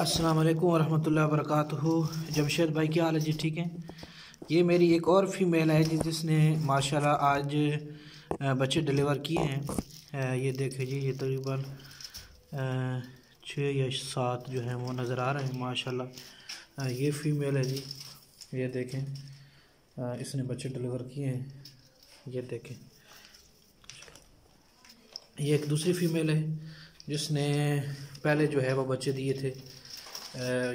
अस्सलाम वालेकुम वरहमतुल्लाहि वबरकातुहू। जमशेद भाई क्या हाल है जी? ठीक है। ये मेरी एक और फीमेल है जी जिसने माशाल्लाह आज बच्चे डिलीवर किए हैं। ये देखें जी, ये तकरीबन 6 या 7 जो है वो नज़र आ रहे हैं माशाल्लाह। ये फीमेल है जी, ये देखें, इसने बच्चे डिलीवर किए हैं। ये देखें, ये एक दूसरी फीमेल है जिसने पहले जो है वो बच्चे दिए थे,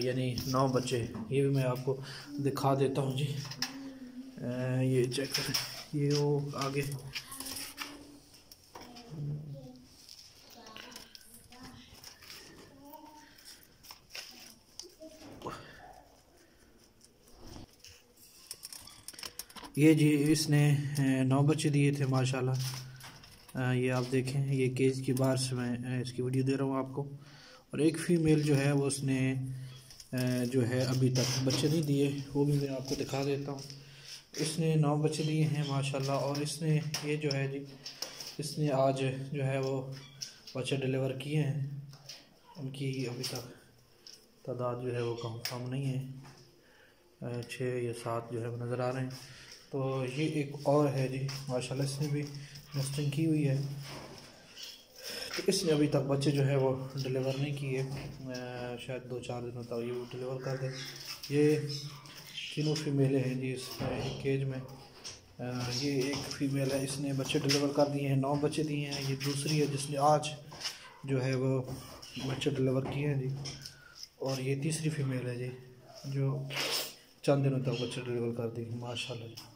यानी 9 बच्चे। ये भी मैं आपको दिखा देता हूँ जी। ये चेक करें, ये वो आगे ये जी, इसने 9 बच्चे दिए थे माशाल्लाह। ये आप देखें, ये केज की बाहर से मैं इसकी वीडियो दे रहा हूँ आपको। और एक फ़ीमेल जो है वो उसने जो है अभी तक बच्चे नहीं दिए, वो भी मैं आपको दिखा देता हूँ। इसने 9 बच्चे दिए हैं माशाल्लाह। और इसने ये जो है जी, इसने आज जो है वो बच्चे डिलीवर किए हैं। उनकी अभी तक तादाद जो है वो कम नहीं है, 6 या 7 जो है वो नज़र आ रहे हैं। तो ये एक और है जी माशाल्लाह, इसने भी नेस्टिंग की हुई है। तो इसने अभी तक बच्चे जो है वो डिलीवर नहीं किए, शायद 2-4 दिनों तक ये डिलीवर कर दे। ये तीनों फीमेलें हैं जी इस केज में। ये एक फ़ीमेल है, इसने बच्चे डिलीवर कर दिए हैं, 9 बच्चे दिए हैं। ये दूसरी है जिसने आज जो है वो बच्चे डिलीवर किए हैं जी। और ये तीसरी फ़ीमेल है जी जो चंद दिनों तक बच्चे डिलीवर कर दी माशाल्लाह।